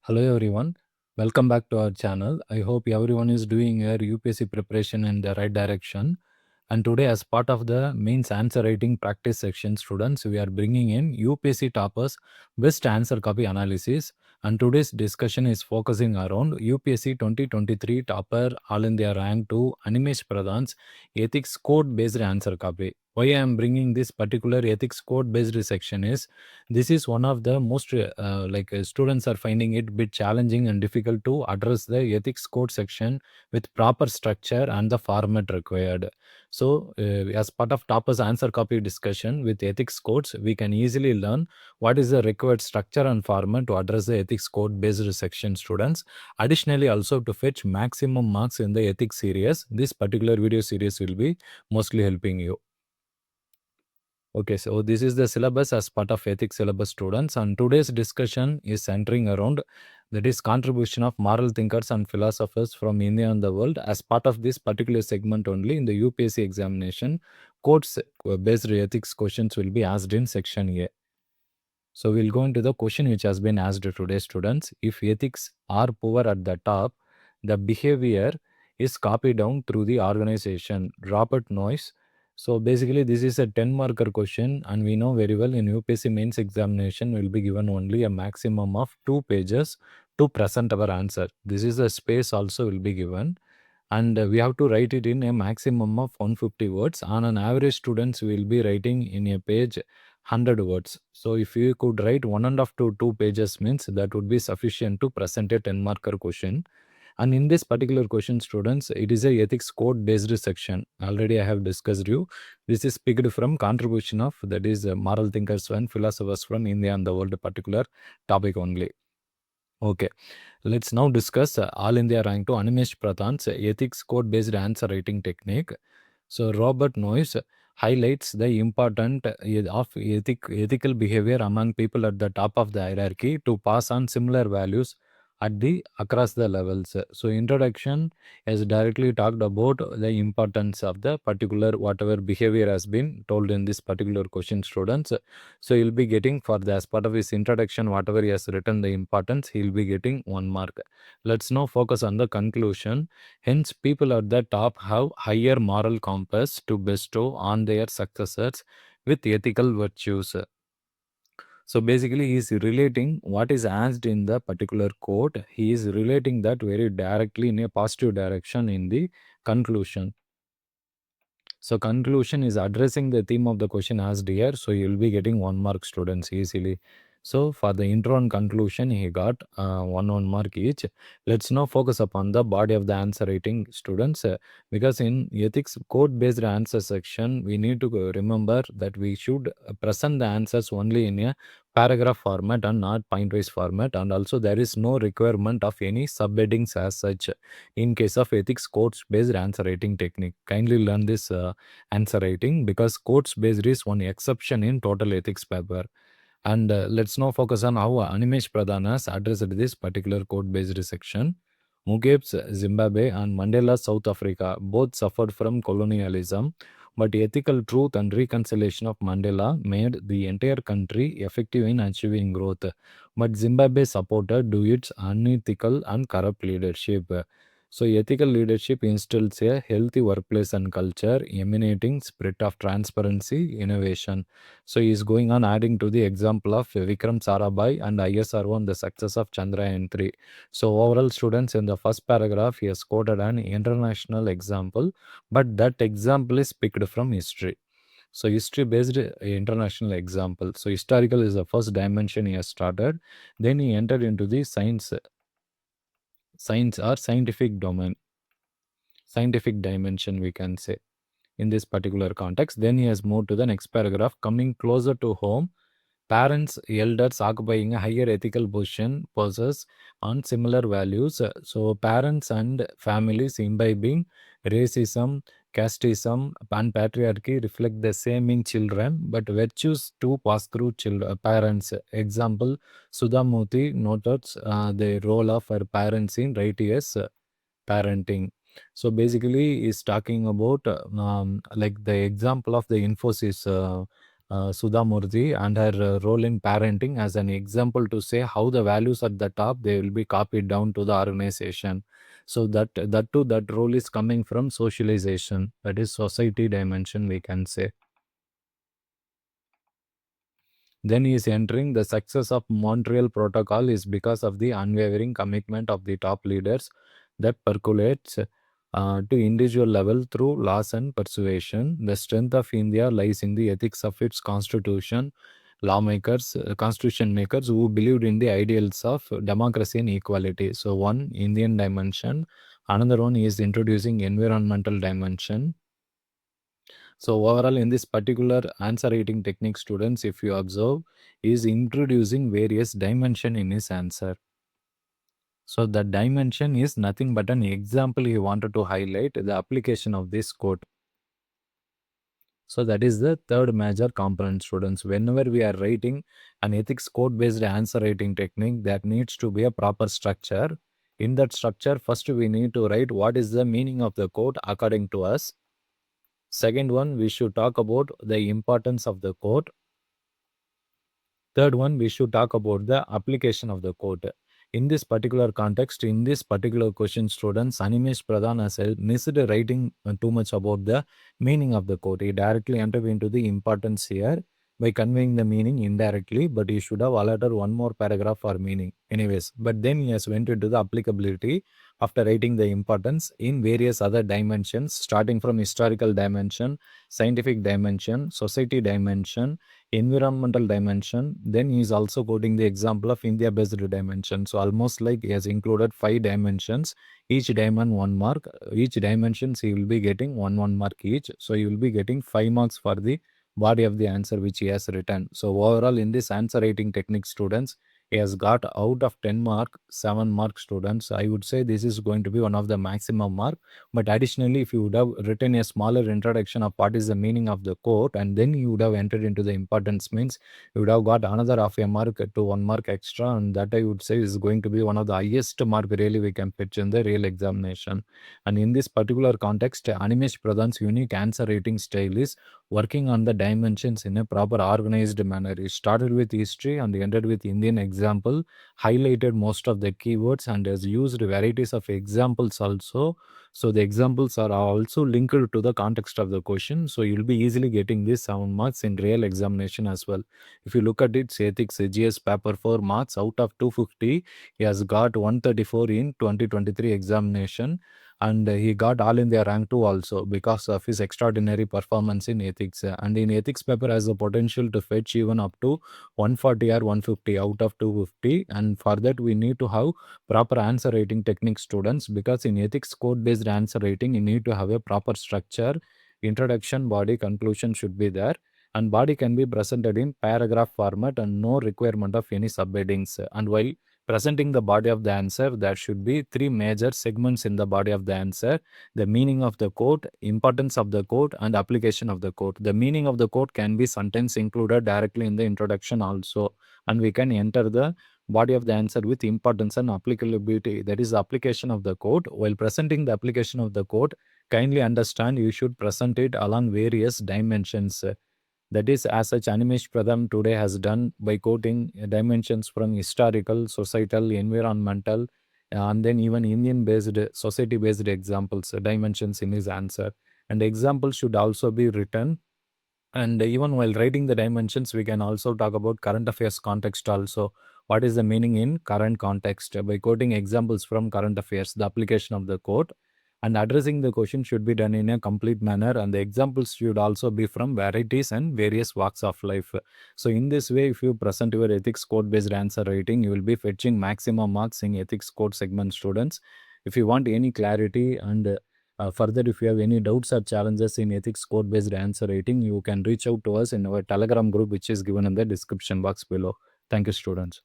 Hello everyone, welcome back to our channel. I hope everyone is doing their UPSC preparation in the right direction. And today, as part of the mains answer writing practice section, students, we are bringing in UPSC toppers best answer copy analysis. And today's discussion is focusing around UPSC 2023 topper All India rank to Animesh Pradhan's ethics code based answer copy. Why I am bringing this particular ethics code based section is this is one of the most students are finding it bit challenging and difficult to address the ethics code section with proper structure and the format required. So, as part of toppers answer copy discussion with ethics codes, we can easily learn what is the required structure and format to address the ethics code based section, students. Additionally, also to fetch maximum marks in the ethics series, this particular video series will be mostly helping you. Okay, so this is the syllabus as part of ethics syllabus, students, and today's discussion is centering around that is contribution of moral thinkers and philosophers from India and the world. As part of this particular segment only in the UPSC examination, codes based ethics questions will be asked in section A. So we'll go into the question which has been asked today, students. If ethics are poor at the top, the behavior is copied down through the organization. Robert Noyce. So basically, this is a 10 marker question, and we know very well in UPSC mains examination will be given only a maximum of 2 pages to present our answer. This is a space also will be given, and we have to write it in a maximum of 150 words. On an average, students will be writing in a page 100 words. So if you could write 1.5 to 2 pages means that would be sufficient to present a 10 marker question. And in this particular question, students, it is a ethics code based section. Already I have discussed you. This is picked from contribution of that is moral thinkers and philosophers from India and the world particular topic only. Okay, let's now discuss All India rank to Animesh Pradhan's ethics code based answer writing technique. So Robert Noyce highlights the importance of ethical behavior among people at the top of the hierarchy to pass on similar values at the across the levels. So introduction has directly talked about the importance of the particular whatever behavior has been told in this particular question, students. So he'll be getting for the as part of his introduction whatever he has written the importance he'll be getting 1 mark. Let's now focus on the conclusion. Hence, people at the top have higher moral compass to bestow on their successors with ethical virtues. So basically, he is relating what is asked in the particular quote. He is relating that very directly in a positive direction in the conclusion. So conclusion is addressing the theme of the question asked here. So you will be getting 1 mark, students, easily. So for the intro and conclusion, he got 1 mark each. Let's now focus upon the body of the answer writing, students, because in ethics code based answer section, we need to remember that we should present the answers only in a paragraph format and not point-wise format, and also there is no requirement of any subheadings as such in case of ethics quotes based answer writing technique. Kindly learn this answer writing because quotes based is one exception in total ethics paper. And let's now focus on how Animesh Pradhan has addressed this particular quote based section. Mugabe's Zimbabwe and Mandela's South Africa both suffered from colonialism, but ethical truth and reconciliation of Mandela made the entire country effective in achieving growth. But Zimbabwe supported due its unethical and corrupt leadership. So ethical leadership instills a healthy workplace and culture, emanating spirit of transparency, innovation. So he is going on adding to the example of Vikram Sarabhai and ISRO on the success of Chandrayaan 3. So overall, students, in the first paragraph, he has quoted an international example, but that example is picked from history. So history based international example. So historical is the first dimension he has started. Then he entered into the science or scientific dimension, we can say, in this particular context. Then he has moved to the next paragraph, coming closer to home. Parents, elders occupying a higher ethical position possess on similar values. So parents and families imbibing racism, casteism, and patriarchy reflect the same in children, but virtues to pass through parents. Example, Sudhamurthy notes the role of her parents in righteous parenting. So basically, is talking about like the example of the Infosys Sudha Murthy, and her role in parenting as an example to say how the values at the top they will be copied down to the organization. So that role is coming from socialization, that is society dimension, we can say. Then he is entering the success of Montreal Protocol is because of the unwavering commitment of the top leaders that percolates to individual level through laws and persuasion. The strength of India lies in the ethics of its constitution, lawmakers, constitution makers who believed in the ideals of democracy and equality. So one Indian dimension, another one is introducing environmental dimension. So overall, in this particular answer writing technique, students, if you observe, is introducing various dimension in his answer. So the dimension is nothing but an example he wanted to highlight the application of this quote. So that is the third major component, students. Whenever we are writing an ethics code based answer writing technique, that needs to be a proper structure. In that structure, first we need to write what is the meaning of the quote according to us. Second one, we should talk about the importance of the quote. Third one, we should talk about the application of the quote. In this particular context, in this particular question, students, Animesh Pradhan has missed writing too much about the meaning of the quote. He directly entered into the importance here by conveying the meaning indirectly, but he should have allotted one more paragraph for meaning. Anyways, but then he has went into the applicability after writing the importance in various other dimensions, starting from historical dimension, scientific dimension, society dimension, environmental dimension. Then he is also quoting the example of India based dimension. So almost like he has included 5 dimensions, each diamond 1 mark, each dimensions he will be getting one mark each. So you will be getting 5 marks for the body of the answer which he has written. So overall in this answer writing technique, students, he has got out of 10 mark 7 mark, students. I would say this is going to be one of the maximum mark. But additionally, if you would have written a smaller introduction of what is the meaning of the quote, and then you would have entered into the importance, means you would have got another half a mark to 1 mark extra, and that I would say is going to be one of the highest mark really we can fetch in the real examination. And in this particular context, Animesh Pradhan's unique answer rating style is working on the dimensions in a proper organized manner. It started with history and ended with Indian example, highlighted most of the keywords, and has used varieties of examples also. So the examples are also linked to the context of the question. So you'll be easily getting these 7 marks in real examination as well. If you look at it, ethics GS paper 4 marks out of 250, he has got 134 in 2023 examination, and he got all India rank 2 also because of his extraordinary performance in ethics. And in ethics paper has the potential to fetch even up to 140 or 150 out of 250. And for that we need to have proper answer writing technique, students, because in ethics code based answer writing you need to have a proper structure. Introduction, body, conclusion should be there, and body can be presented in paragraph format and no requirement of any subheadings. And while presenting the body of the answer, there should be 3 major segments in the body of the answer: the meaning of the quote, importance of the quote, and application of the quote. The meaning of the quote can be sometimes included directly in the introduction also, and we can enter the body of the answer with importance and applicability, that is application of the quote. While presenting the application of the quote, kindly understand you should present it along various dimensions. That is, as such, Animesh Pradhan today has done by quoting dimensions from historical, societal, environmental, and then even Indian based, society based examples, dimensions in his answer. And examples should also be written. And even while writing the dimensions, we can also talk about current affairs context also. What is the meaning in current context? By quoting examples from current affairs, the application of the quote, and addressing the question should be done in a complete manner. And the examples should also be from varieties and various walks of life. So in this way, if you present your ethics code based answer writing, you will be fetching maximum marks in ethics code segment, students. If you want any clarity and further, if you have any doubts or challenges in ethics code based answer writing, you can reach out to us in our Telegram group, which is given in the description box below. Thank you, students.